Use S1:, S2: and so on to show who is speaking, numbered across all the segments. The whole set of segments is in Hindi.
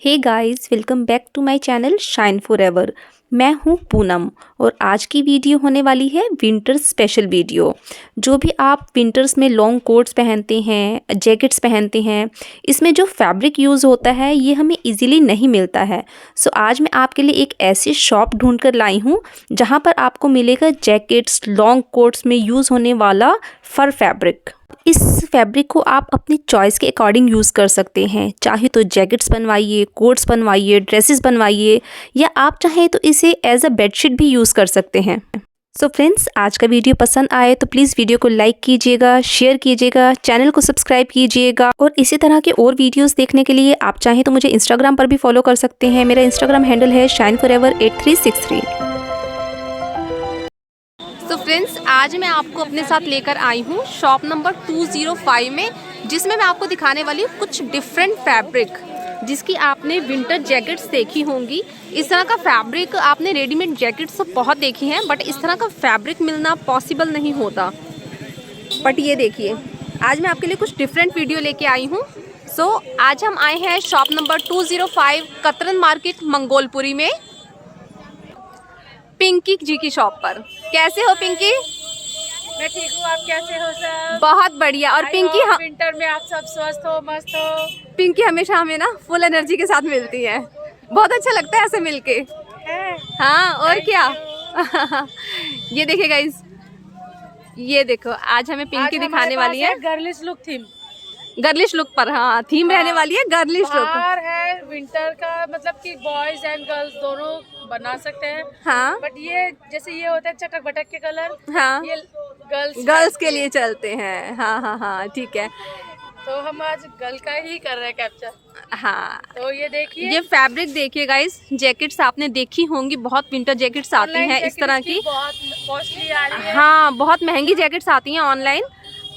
S1: Hey guys, welcome back to my channel shine forever. मैं हूं पूनम और आज की वीडियो होने वाली है विंटर स्पेशल वीडियो। जो भी आप विंटर्स में लॉन्ग कोट्स पहनते हैं, जैकेट्स पहनते हैं, इसमें जो फैब्रिक यूज़ होता है ये हमें इजीली नहीं मिलता है। सो आज मैं आपके लिए एक ऐसी शॉप ढूंढ कर लाई हूँ जहाँ पर आपको मिलेगा जैकेट्स, लॉन्ग कोट्स में यूज़ होने वाला फर फैब्रिक। इस फैब्रिक को आप अपनी चॉइस के अकॉर्डिंग यूज़ कर सकते हैं। चाहे तो जैकेट्स बनवाइए, कोट्स बनवाइए, ड्रेसेस बनवाइए, या आप चाहें तो इसे एज अ बेडशीट भी यूज़ कर सकते हैं। सो फ्रेंड्स, आज का वीडियो पसंद आए तो प्लीज़ वीडियो को लाइक कीजिएगा, शेयर कीजिएगा, चैनल को सब्सक्राइब कीजिएगा। और इसी तरह के और वीडियोस देखने के लिए आप चाहें तो मुझे इंस्टाग्राम पर भी फॉलो कर सकते हैं। मेरा इंस्टाग्राम हैंडल है shine4ever8363। तो फ्रेंड्स, आज मैं आपको अपने साथ लेकर आई हूँ शॉप नंबर 205 में, जिसमें मैं आपको दिखाने वाली हूँ कुछ डिफरेंट फैब्रिक जिसकी आपने विंटर जैकेट्स देखी होंगी। इस तरह का फैब्रिक आपने रेडीमेड जैकेट्स तो बहुत देखी हैं, बट इस तरह का फैब्रिक मिलना पॉसिबल नहीं होता। बट ये देखिए, आज मैं आपके लिए कुछ डिफरेंट वीडियो लेके आई हूँ। सो आज हम आए हैं शॉप नंबर 205 कतरन मार्केट मंगोलपुरी में, पिंकी जी की शॉप पर। कैसे हो पिंकी?
S2: मैं ठीक हूँ, आप कैसे हो सब?
S1: बहुत बढ़िया। और पिंकी,
S2: विंटर में आप सब स्वस्थ हो, मस्त हो।
S1: पिंकी हमेशा हमें ना फुल एनर्जी के साथ मिलती है। बहुत अच्छा लगता है ऐसे मिलके। हाँ, और क्या। ये देखिए गाइस, ये देखो, आज हमें पिंकी दिखाने वाली है
S2: girlish look theme.
S1: Girlish look पर, हाँ, थीम रहने वाली है गर्लिश लुक।
S2: बाहर है विंटर का, मतलब कि बॉयज एंड गर्ल्स दोनों बना सकते हैं।
S1: हाँ,
S2: बट ये जैसे ये होता है चटक बटक के कलर,
S1: हाँ,
S2: ये
S1: गर्ल्स के लिए चलते हैं। हाँ हाँ हाँ, ठीक है।
S2: तो हम आज गर्ल का ही कर रहे हैं कैप्चर।
S1: हाँ,
S2: तो ये देखिए,
S1: ये फैब्रिक देखिए गाइस, जैकेट्स आपने देखी होंगी, बहुत विंटर जैकेट्स आती हैं इस तरह की।
S2: बहुत कॉस्टली आ रही है।
S1: हाँ, बहुत महंगी जैकेट्स आती हैं ऑनलाइन,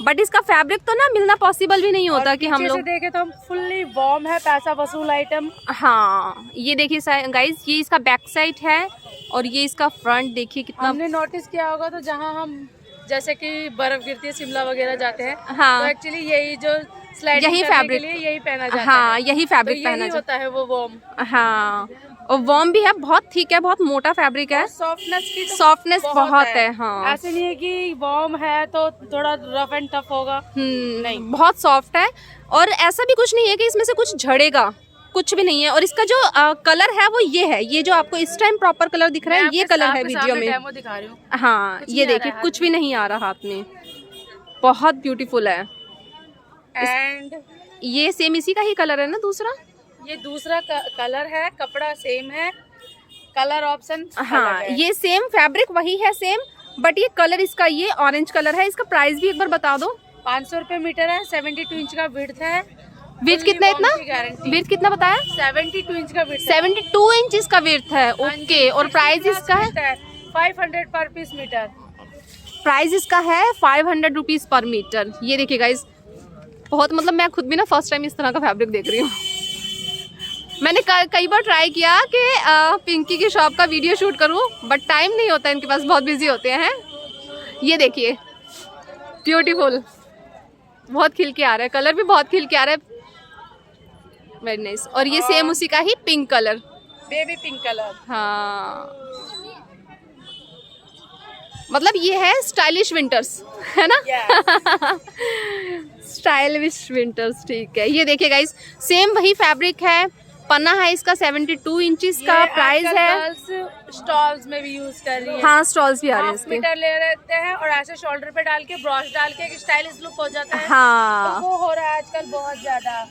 S1: बट इसका फैब्रिक तो ना मिलना पॉसिबल भी नहीं होता कि हम लोग
S2: देखे तो हम फुल्ली वार्म है, पैसा वसूल आइटम।
S1: हाँ, ये देखिए गाइस, ये इसका बैक साइड है और ये इसका फ्रंट देखिए कितना।
S2: हमने नोटिस किया होगा तो जहाँ हम जैसे कि बर्फ गिरती है, शिमला वगैरह जाते हैं,
S1: हाँ,
S2: तो एक्चुअली यही जो स्लाइडिंग
S1: यही
S2: करने
S1: फैब्रिक,
S2: के लिए यही पहना जाता है।
S1: हाँ, यही फैब्रिक
S2: तो
S1: पहना
S2: यही होता है वो वार्म।
S1: हाँ, और वार्म भी है, बहुत थिक है, बहुत मोटा फैब्रिक है,
S2: सॉफ्टनेस की तो
S1: सॉफ्टनेस बहुत है। हाँ,
S2: ऐसे नहीं है कि वार्म है तो थोड़ा रफ एंड टफ होगा,
S1: नहीं, बहुत सॉफ्ट है। और ऐसा भी कुछ नहीं है कि इसमें से कुछ झड़ेगा, कुछ भी नहीं है। और इसका जो कलर है वो ये है, ये जो आपको इस टाइम प्रॉपर कलर दिख रहा है, ये कलर है वीडियो में।
S2: डेमो दिखा रही हूँ।
S1: हाँ, ये देखिए, कुछ भी नहीं आ रहा हाथ में, बहुत ब्यूटीफुल है।
S2: एंड
S1: ये सेम इसी का ही कलर है ना दूसरा?
S2: ये दूसरा कलर है, कपड़ा सेम है, कलर ऑप्शन
S1: हाँ, ये सेम फैब्रिक वही है सेम, बट ये कलर इसका ये ऑरेंज कलर है। इसका प्राइस भी एक बार बता दो।
S2: 500 रुपए मीटर है, 72 इंच का विड्थ है।
S1: विड्थ कितना, इतना विड्थ कितना बताया?
S2: 72 इंच का विड्थ,
S1: 72 इंच इसका विड्थ है। ओके, और प्राइस इसका है
S2: 500 पर पीस मीटर।
S1: प्राइस इसका है 500 रुपीज पर मीटर। ये देखिए गाइस, बहुत, मतलब मैं खुद भी ना फर्स्ट टाइम इस तरह का फैब्रिक देख रही हूँ। मैंने कई बार ट्राई किया कि पिंकी की शॉप का वीडियो शूट करूँ, बट टाइम नहीं होता, इनके पास बहुत बिजी होते हैं। ये देखिए, ब्यूटीफुल, बहुत खिल के आ रहा है, कलर भी बहुत खिल के आ रहा है, वेरी नाइस। और ये सेम उसी का ही pink colour,
S2: baby pink colour.
S1: हाँ, मतलब ये है स्टाइलिश विंटर्स, है ना? स्टाइलिश विंटर्स, ठीक है। ये देखिए गाइस, सेम वही फैब्रिक है, पन्ना है इसका 72 इंचेस का। प्राइस है,
S2: स्टॉल्स में भी यूज कर रही है।
S1: हाँ, स्टॉल्स भी आ रहे हैं इसके।
S2: मीटर ले लेते हैं और ऐसे शोल्डर पे डाल के, ब्रश डाल के एक स्टाइलिश लुक हो जाता है।
S1: हाँ,
S2: तो वो हो रहा है आजकल बहुत ज्यादा।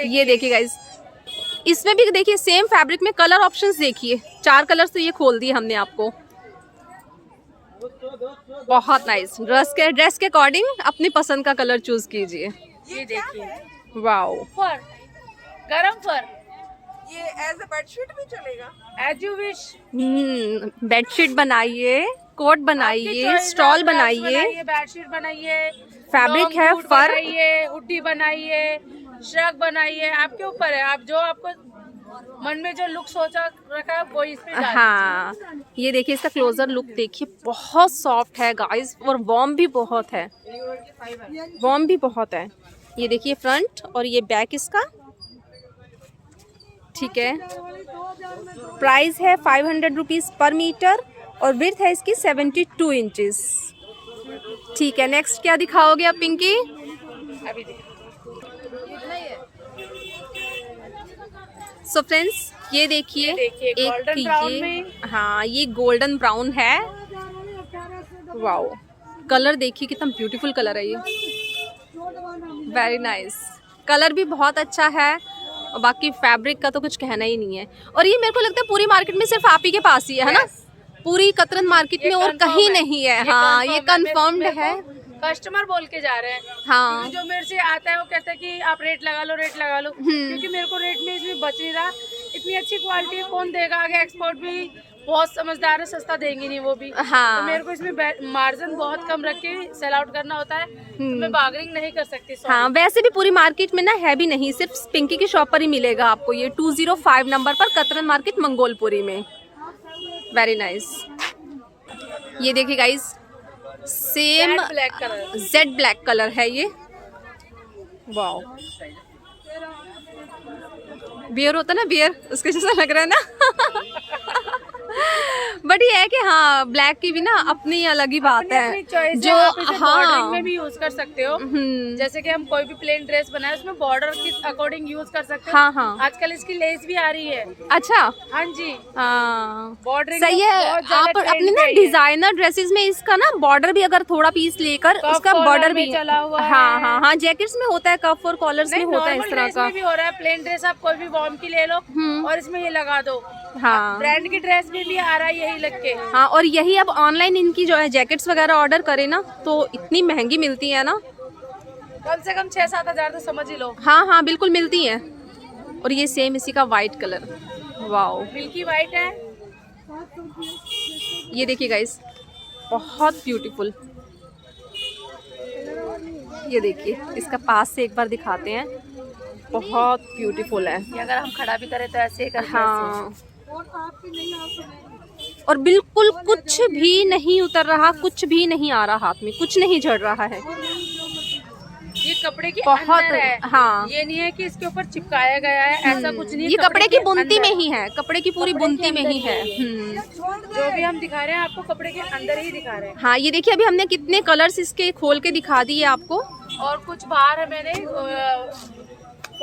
S1: ये देखिए गाइस, इसमें भी देखिए सेम फैब्रिक में कलर ऑप्शंस देखिए, 4 कलर्स तो ये खोल दिए हमने आपको। बहुत नाइस। ड्रेस के अकॉर्डिंग अपनी पसंद का कलर चूज कीजिए।
S2: ये देखिए,
S1: वाओ,
S2: फर, गरम फर,
S3: ये एज अ बेडशीट भी चलेगा।
S2: As you wish.
S1: बेडशीट बनाइए, कोट बनाइए, स्टॉल बनाइए,
S2: बेडशीट बनाइए,
S1: फैब्रिक है फर,
S2: बनाइए, हुडी बनाइए, श्रग बनाइए, आपके ऊपर है। आप जो आपको मन में जो लुक सोचा रखा है वो इस पे डाल दीजिए।
S1: हाँ, ये देखिए, इसका क्लोजर लुक देखिए, बहुत सॉफ्ट है गाइस, और वार्म भी बहुत है, वार्म भी बहुत है। ये देखिए फ्रंट और ये बैक इसका, ठीक है। प्राइस है 500 रुपीज़ पर मीटर और विड्थ है इसकी 72 इंचेस। ठीक है, नेक्स्ट क्या दिखाओगे आप पिंकी?
S2: अभी
S1: सो फ्रेंड्स ये देखिए
S2: golden brown में।
S1: हाँ ये गोल्डन ब्राउन है। वाओ, कलर देखिए कितना ब्यूटीफुल कलर है ये, वेरी नाइस। कलर भी बहुत अच्छा है और बाकी फैब्रिक का तो कुछ कहना ही नहीं है। और ये मेरे को लगता है पूरी मार्केट में सिर्फ आप ही के पास ही है ना? पूरी कतरन मार्केट में और कहीं नहीं है। हाँ ये कंफर्म्ड है।
S2: कस्टमर बोल के जा रहे हैं।
S1: हाँ
S2: जो मेरे से आता है वो कहता है कि आप रेट लगा लो, रेट लगा लो, क्योंकि मेरे को रेट में इसमें बच नहीं रहा। इतनी अच्छी क्वालिटी कौन देगा आगे? एक्सपोर्ट भी बहुत समझदार है, सस्ता देंगे नहीं वो भी।
S1: हाँ।
S2: तो मेरे को इसमें मार्जिन बहुत कम रख के सेल आउट करना होता है, तो मैं बार्गेनिंग नहीं कर सकती।
S1: हाँ वैसे भी पूरी मार्केट में ना है भी नहीं, सिर्फ पिंकी की शॉप पर ही मिलेगा आपको ये 205 नंबर पर, कतरन मार्केट मंगोलपुरी में। Very nice. ये देखिए guys, same
S2: black colour,
S1: Z black colour है ये। वाओ, बियर होता ना, बियर उसके जैसा लग रहा है ना। बट ये है कि हाँ ब्लैक की भी ना अपनी अलग ही बात है, जो
S2: हाँ में भी यूज कर सकते हो। जैसे कि हम कोई भी प्लेन ड्रेस बनाए उसमें बॉर्डर के अकॉर्डिंग यूज कर सकते हो।
S1: हाँ हाँ
S2: आजकल इसकी लेस भी आ रही है।
S1: अच्छा
S2: हाँ जी,
S1: हाँ
S2: बॉर्डर
S1: सही है। आप अपने ना डिजाइनर ड्रेसेस में इसका ना बॉर्डर भी अगर थोड़ा पीस लेकर उसका बॉर्डर भी
S2: चला हुआ है।
S1: हाँ हाँ हाँ जैकेट्स में होता है, कफ और कॉलर्स में होता है इस तरह का
S2: भी हो रहा है। प्लेन ड्रेस आप कोई भी वॉर्म की ले लो और इसमें ये लगा दो।
S1: हाँ
S2: ब्रांड की ड्रेस में भी आ रहा है यही लग के।
S1: हाँ और यही अब ऑनलाइन इनकी जो है जैकेट्स वगैरह ऑर्डर करे ना तो इतनी महंगी मिलती है ना,
S2: कम से कम 6-7 हजार तो समझ ही लो।
S1: हाँ हाँ बिल्कुल मिलती हैं। और ये सेम इसी का white colour, wow
S2: milky white है।
S1: ये देखिए गाइस, बहुत ब्यूटीफुल। ये देखिए, इसका पास से एक बार दिखाते हैं, बहुत ब्यूटीफुल है।
S2: ये अगर हम खड़ा भी करें तो ऐसे ही करते हैं।
S1: हाँ और बिल्कुल कुछ भी नहीं उतर रहा, कुछ भी नहीं आ रहा हाथ में, कुछ नहीं झड़ रहा है।
S2: ये कपड़े की
S1: बहुत
S2: अंदर है।
S1: हाँ
S2: ये नहीं है कि इसके ऊपर चिपकाया गया है, ऐसा कुछ नहीं है।
S1: ये कपड़े की बुनती में ही है, कपड़े की पूरी बुनती में ही है।
S2: जो भी हम दिखा रहे हैं आपको कपड़े के अंदर ही दिखा रहे हैं।
S1: हाँ ये देखिए, अभी हमने कितने कलर्स इसके खोल के दिखा दिए आपको,
S2: और कुछ बाहर है मैंने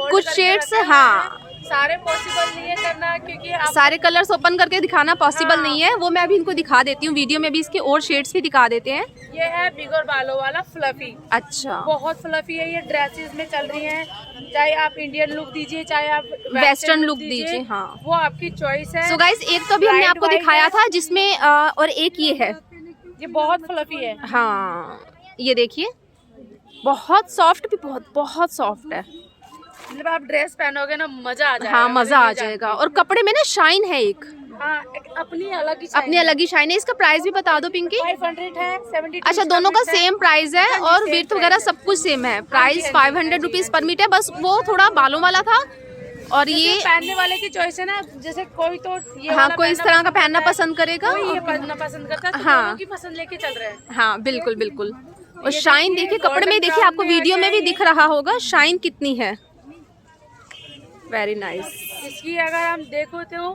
S1: कुछ शेड्स। हाँ
S2: सारे पॉसिबल नहीं है करना, क्योंकि आप
S1: सारे कलर्स ओपन करके दिखाना पॉसिबल नहीं है। वो मैं अभी इनको दिखा देती हूँ, वीडियो में भी इसके और शेड्स भी दिखा देते हैं।
S2: ये है बिगर बालों वाला फ्लफी।
S1: अच्छा,
S2: बहुत फ्लफी है ये, ड्रेसेस में चल रही है। चाहे आप इंडियन लुक दीजिए, चाहे आप
S1: वेस्टर्न लुक दीजिए, हाँ
S2: वो आपकी चॉइस है।
S1: सो गाइस, एक तो अभी हमने आपको दिखाया था जिसमें और एक ये है,
S2: ये बहुत फ्लफी है।
S1: हाँ ये देखिए, बहुत सॉफ्ट भी, बहुत बहुत सॉफ्ट है।
S2: जब आप ड्रेस पहनोगे ना मजा आ जाएगा।
S1: हाँ मजा आ जाएगा। और कपड़े में ना शाइन है एक,
S2: हाँ एक अपनी अलग ही
S1: शाइन है। इसका प्राइस भी बता दो पिंकी।
S2: 500 है, 72।
S1: अच्छा, दोनों का सेम प्राइस है और विड्थ वगैरह सब कुछ सेम है। प्राइस 500 रुपीज पर मीटर, बस वो थोड़ा बालों वाला था। और ये
S2: पहनने वाले की चॉइस है ना, जैसे कोई तो ये
S1: हाँ कोई इस तरह का पहनना पसंद करेगा,
S2: कोई ये पहनना पसंद करता है, तो
S1: हाँ
S2: दोनों की पसंद लेके चल रहे हैं।
S1: हाँ बिल्कुल बिल्कुल। और शाइन देखिए कपड़े में, देखिए आपको वीडियो में भी दिख रहा होगा शाइन कितनी है। Very nice.
S2: इसकी अगर हम देखो तो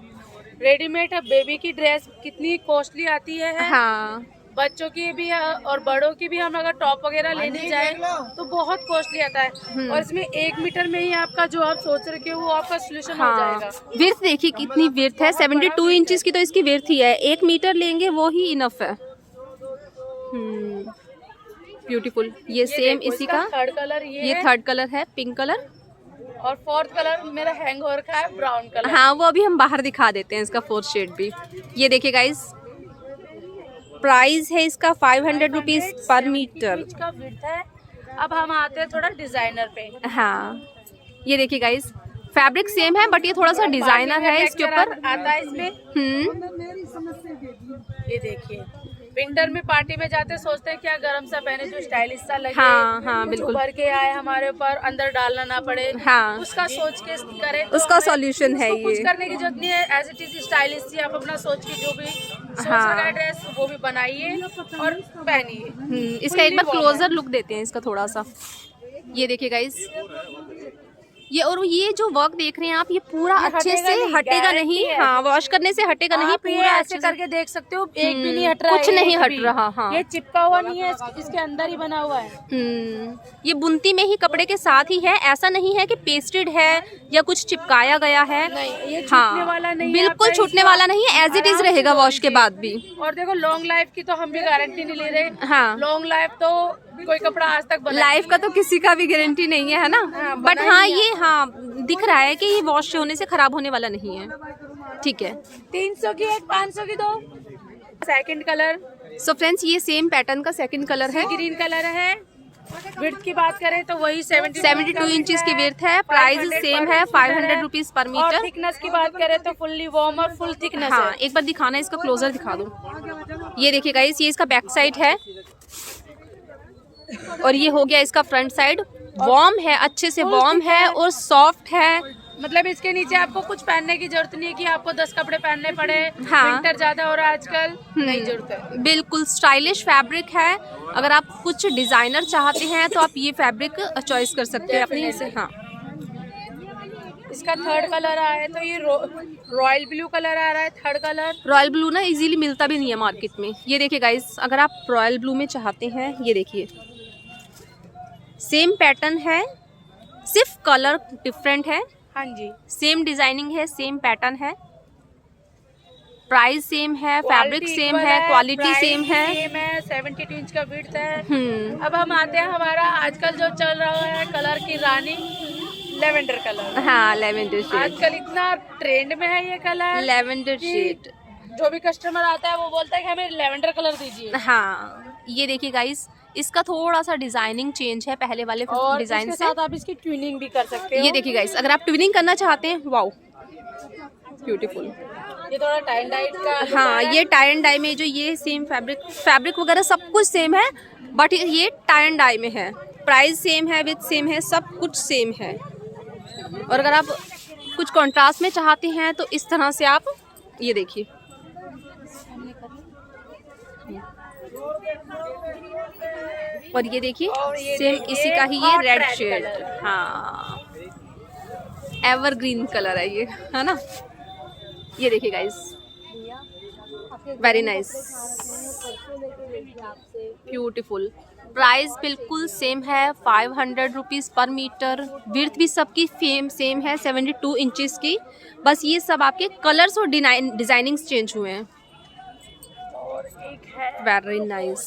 S2: रेडीमेड बेबी की ड्रेस कितनी कॉस्टली आती है।
S1: हाँ
S2: बच्चों की भी और बड़ों की भी, हम अगर टॉप वगैरह लेने जाए तो बहुत कॉस्टली आता है। और इसमें 1 मीटर में ही आपका जो आप सोच रहे हो वो आपका सोल्यूशन हो जाएगा।
S1: विड्थ देखिए कितनी विड्थ है, 72 इंचेस की तो इसकी विड्थ ही है। 1 मीटर लेंगे वो ही इनफ है। ब्यूटीफुल। ये सेम इसी का
S2: थर्ड कलर
S1: ये थर्ड कलर है, पिंक कलर।
S2: और फोर्थ कलर मेरा हैंग हो रखा है, ब्राउन कलर।
S1: हाँ वो अभी हम बाहर दिखा देते हैं इसका फोर्थ शेड भी। ये देखिए गाइस, प्राइस है इसका 500 रुपीज पर मीटर।
S2: का विड्थ है। अब हम आते हैं थोड़ा डिजाइनर पे।
S1: हाँ ये देखिए गाइस, फैब्रिक सेम है बट ये थोड़ा सा डिजाइनर है इसके ऊपर
S2: आता है इसमें। ये देखिए, विंटर में पार्टी में जाते सोचते हैं क्या गरम सा पहने जो स्टाइलिश सा लगे।
S1: हाँ हाँ बिल्कुल,
S2: भर के आए हमारे ऊपर, अंदर डालना ना पड़े।
S1: हाँ
S2: उसका सोच के करें तो
S1: उसका सॉल्यूशन है ये।
S2: कुछ करने की जरूरत नहीं है, एज इट इज स्टाइलिश सी आप अपना सोच के जो भी सोच रखा ड्रेस वो भी बनाइए और पहनिए।
S1: इसका एक बार क्लोजर लुक देते हैं इसका थोड़ा सा। ये देखिए गाइस, ये और ये जो वर्क देख रहे हैं आप, ये पूरा अच्छे से हटेगा नहीं, हाँ वॉश करने से हटेगा नहीं, पूरा
S2: ऐसे करके देख सकते हो, एक भी नहीं हट रहा,
S1: कुछ नहीं हट रहा। हाँ,
S2: ये चिपका हुआ नहीं है, इसके अंदर ही बना हुआ है।
S1: ये बुनती में ही कपड़े के साथ ही है, ऐसा नहीं है कि पेस्टेड है या कुछ चिपकाया गया है।
S2: नहीं, ये छूटने वाला नहीं,
S1: बिल्कुल छूटने वाला नहीं है, एज इट इज रहेगा वॉश के बाद भी।
S2: और देखो लॉन्ग लाइफ की तो हम भी गारंटी नहीं ले रहे।
S1: हाँ,
S2: लॉन्ग लाइफ तो कोई कपड़ा आज तक
S1: लाइफ का तो किसी का भी गारंटी नहीं है ना। बट हाँ, ये हाँ दिख रहा है कि ये वॉश होने से खराब होने वाला नहीं है। ठीक है,
S2: 300 की एक, 500 की दो। Second colour.
S1: सो फ्रेंड्स, ये सेम पैटर्न का सेकंड कलर है,
S2: ग्रीन कलर है। विड्थ की बात करें तो वही
S1: 72 इंचेस की विड्थ है। प्राइस सेम है 500 रुपीज पर मीटर।
S2: और थिकनेस की बात करें तो फुल्ली वार्म और फुल थिकनेस है।
S1: एक बार दिखाना, इसका क्लोजर दिखा दो। ये देखिए गाइस, ये इसका बैक साइड है और ये हो गया इसका फ्रंट साइड। वार्म है, अच्छे से वार्म है और सॉफ्ट है।
S2: मतलब इसके नीचे आपको कुछ पहनने की जरूरत नहीं है कि आपको 10 कपड़े पहनने पड़े।
S1: हाँ,
S2: विंटर ज्यादा हो रहा है आजकल, नहीं जरूरत है।
S1: बिल्कुल स्टाइलिश फैब्रिक है। अगर आप कुछ डिजाइनर चाहते हैं तो आप ये फैब्रिक चॉइस कर सकते हैं अपने से। हाँ,
S2: इसका थर्ड कलर आया है तो ये रॉयल ब्लू कलर आ रहा है। थर्ड कलर
S1: रॉयल ब्लू ना इजीली मिलता भी नहीं है मार्केट में। ये देखिए गाइस, अगर आप रॉयल ब्लू में चाहते हैं, ये देखिए सेम पैटर्न है, सिर्फ कलर डिफरेंट है।
S2: हाँ जी,
S1: सेम डिजाइनिंग है, सेम पैटर्न है, प्राइस सेम है, फैब्रिक सेम है, क्वालिटी सेम है।
S2: 72 इंच का विड्थ है। अब हम आते हैं हमारा आजकल जो चल रहा है कलर की रानी, लेवेंडर कलर।
S1: हाँ, लेवेंडर शेड
S2: आजकल इतना ट्रेंड में है ये कलर,
S1: लेवेंडर शेड।
S2: जो भी कस्टमर आता है वो बोलता है कि हमें लेवेंडर कलर दीजिए।
S1: हाँ, ये देखिए गाइस, इसका थोड़ा सा डिजाइनिंग चेंज है पहले वाले डिजाइन से।
S2: साथ आप इसकी ट्यूनिंग भी कर सकते हो।
S1: ये देखिए गाइस, अगर आप ट्विनिंग करना चाहते हैं, वाओ ब्यूटीफुल।
S2: ये थोड़ा टाई एंड डाई का।
S1: हाँ, ये टाई एंड डाई में जो ये सेम फैब्रिक वगैरह सब कुछ सेम है, बट ये टाई एंड डाई में है। प्राइस सेम है, विथ सेम है, सब कुछ सेम है। और अगर आप कुछ कॉन्ट्रास्ट में चाहते हैं तो इस तरह से आप ये देखिए, और ये देखिए सेम इसी का ही ये रेड शेड। हाँ, एवरग्रीन कलर है ये, है ना। ये देखिए guys, very nice, beautiful. Price बिल्कुल सेम है, 500 रुपीज़ पर मीटर। विड्थ भी सबकी सेम है, 72 इंचेस की। बस ये सब आपके कलर्स और डिजाइनिंग्स चेंज हुए हैं। Very nice.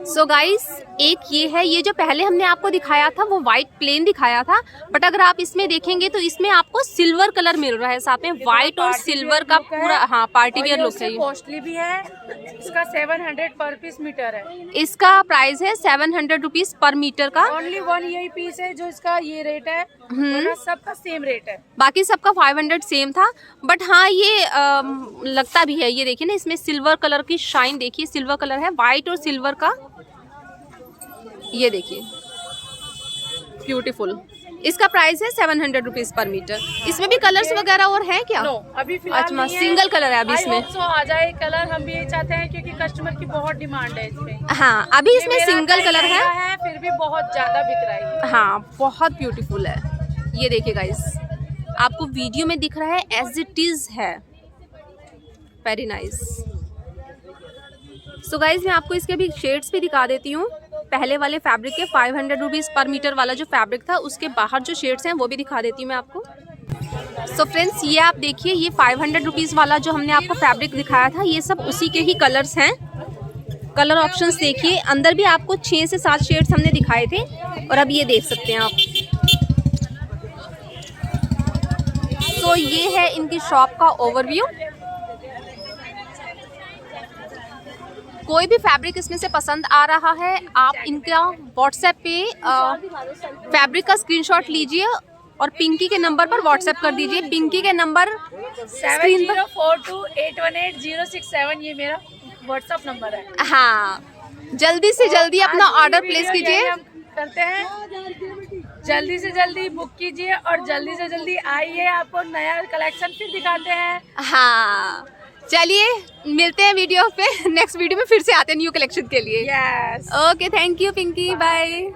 S1: सो गाइस, एक ये है, ये जो पहले हमने आपको दिखाया था वो वाइट प्लेन दिखाया था, बट अगर आप इसमें देखेंगे तो इसमें आपको सिल्वर कलर मिल रहा है साथ में, वाइट और सिल्वर का पूरा। हाँ, पार्टी वियर लुक है।
S2: कॉस्टली भी है, इसका 700 पर पीस मीटर है।
S1: इसका प्राइस है 700 रुपीज पर मीटर का।
S2: ओनली वन यही पीस है जो इसका ये रेट है, सबका सेम रेट है।
S1: बाकी सबका 500 सेम था। बट हाँ, ये लगता भी है, ये देखिए ना, इसमें सिल्वर कलर की शाइन देखिए, सिल्वर कलर है, वाइट और सिल्वर का। ये देखिए ब्यूटीफुल। इसका प्राइस है 700 रुपीज पर मीटर। इसमें भी कलर्स वगैरह और है क्या?
S2: नो, अभी फिलहाल
S1: अच्छा, सिंगल कलर है अभी इसमें।
S2: आ जाए कलर, हम भी ये चाहते हैं क्योंकि कस्टमर की बहुत डिमांड है इसमें।
S1: हाँ, अभी इसमें सिंगल कलर है,
S2: फिर भी बहुत ज्यादा बिक रहा है।
S1: हाँ, बहुत ब्यूटीफुल है। ये देखिए गाइस, आपको वीडियो में दिख रहा है, एज इट इज है, वेरी नाइस। सो गाइज, मैं आपको इसके भी शेड्स भी दिखा देती हूँ। पहले वाले फैब्रिक के 500 रुपीज़ पर मीटर वाला जो फैब्रिक था, उसके बाहर जो शेड्स हैं वो भी दिखा देती हूँ मैं आपको। सो फ्रेंड्स, ये आप देखिए, ये 500 रुपीज़ वाला जो हमने आपको फैब्रिक दिखाया था, ये सब उसी के ही कलर्स हैं। कलर ऑप्शंस देखिए, अंदर भी आपको 6 से 7 शेड्स हमने दिखाए थे, और अब ये देख सकते हैं आप। तो ये है इनकी शॉप का ओवरव्यू। कोई भी फैब्रिक इसमें से पसंद आ रहा है, आप इनका व्हाट्सएप पे फैब्रिक का स्क्रीनशॉट लीजिए और पिंकी के नंबर पर व्हाट्सएप कर दीजिए। पिंकी के नंबर
S2: 7042818067, ये मेरा व्हाट्सएप नंबर है।
S1: हाँ, जल्दी से जल्दी अपना ऑर्डर प्लेस कीजिए।
S2: करते हैं, जल्दी से जल्दी बुक कीजिए और जल्दी से जल्दी आइए, आपको नया कलेक्शन फिर दिखाते हैं।
S1: हाँ, चलिए मिलते हैं वीडियो पे, नेक्स्ट वीडियो में फिर से आते हैं न्यू कलेक्शन के लिए।
S2: Yes,
S1: okay, thank you Pinky, bye.